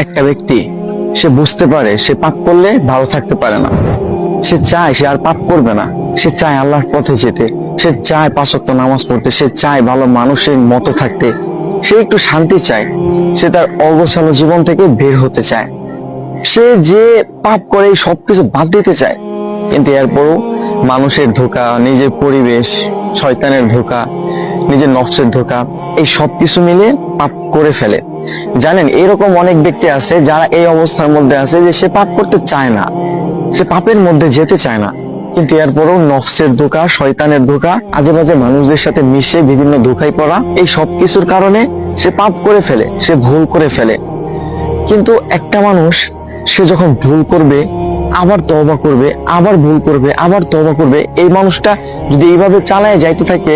একটা ব্যক্তি সে বুঝতে পারে সে পাপ করলে ভালো থাকতে পারে না, সে চায় সে আর পাপ করবে না, সে চায় আল্লাহর পথে যেতে, সে চায় 5 ওয়াক্ত নামাজ পড়তে, সে চায় ভালো মানুষের মতো থাকতে, সে একটু শান্তি চায়, সে তার অগোছালো জীবন থেকে বের হতে চায়, সে যে পাপ করে এই সবকিছু বাদ দিতে চায়। কিন্তু এরপরও মানুষের ধোঁকা, নিজের পরিবেশ, শয়তানের ধোঁকা, নিজের নফসের ধোঁকা, এই সবকিছু মিলে পাপ করে ফেলে। জানেন, এরকম অনেক ব্যক্তি আছে যারা এই অবস্থার মধ্যে আছে যে সে পাপ করতে চায় না, সে পাপের মধ্যে যেতে চায় না, কিন্তু এরপরও নফসের ধোঁকা, শয়তানের ধোঁকা, আজে বাজে মানুষদের সাথে মিশে বিভিন্ন ধোঁকায় পড়া, এই সবকিছুর কারণে সে পাপ করে ফেলে, সে ভুল করে ফেলে। কিন্তু একটা মানুষ সে যখন ভুল করবে, আবার তওবা করবে, আবার ভুল করবে, আবার তওবা করবে, এই মানুষটা যদি এইভাবে চালায় যাইতে থাকে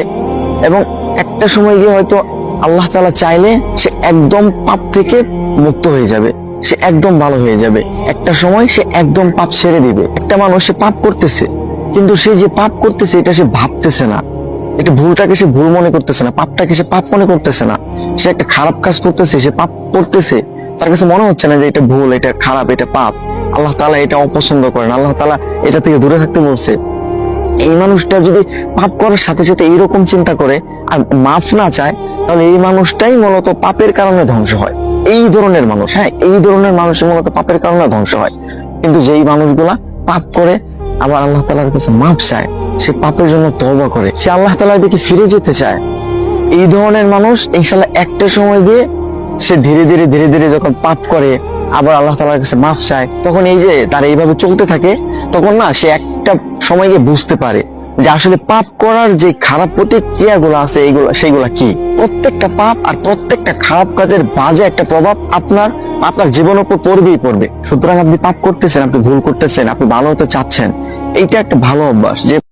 এবং একটা সময় গিয়ে হয়তো আল্লাহ তাআলা চাইলে সে একদম পাপ থেকে মুক্ত হয়ে যাবে, সে একদম ভালো হয়ে যাবে। একটা সময় সে একদম পাপ ছেড়ে দিবে। একটা মানুষ সে পাপ করতেছে, কিন্তু সে যে পাপ করতেছে এটা সে ভাবতেছে না, এটা ভুলটাকে সে ভুল মনে করতেছে না, পাপটাকে সে পাপ মনে করতেছে না। সে একটা খারাপ কাজ করতেছে, সে পাপ করতেছে, তার কাছে মনে হচ্ছে না যে এটা ভুল, এটা খারাপ, এটা পাপ, আল্লাহ তাআলা এটা অপছন্দ করেন, আল্লাহ তাআলা এটা থেকে দূরে থাকতে বলছে। এই মানুষটা যদি পাপ করার সাথে সাথে এইরকম চিন্তা করে আর মাফ না চায়, তাহলে এই মানুষটাই মূলত পাপের কারণে ধ্বংস হয়। এই ধরনের মানুষ, হ্যাঁ, এই ধরনের মানুষ মূলত পাপের কারণে ধ্বংস হয়। কিন্তু যেই মানুষগুলা পাপ করে আবার আল্লাহ তাআলার কাছে মাফ চায়, সে পাপের জন্য তওবা করে, সে আল্লাহ তাআলার দিকে ফিরে যেতে চায়, এই ধরনের মানুষ ইনশাআল্লাহ একটা সময় গিয়ে সে ধীরে ধীরে ধীরে ধীরে যখন পাপ করে আবার আল্লাহ তাআলার কাছে মাফ চায়, তখন এই যে তার এইভাবে চলতে থাকে, তখন না সে একটা সময় গিয়ে বুঝতে পারে যে আসলে পাপ করার যে খারাপ প্রতিক্রিয়াগুলো আছে সেইগুলা কি। প্রত্যেকটা পাপ আর প্রত্যেকটা খারাপ কাজের বাজে একটা প্রভাব আপনার জীবনের উপর পড়বেই পড়বে। সুতরাং আপনি পাপ করতেছেন, আপনি ভুল করতেছেন, আপনি ভালো হতে চাচ্ছেন, এইটা একটা ভালো অভ্যাস যে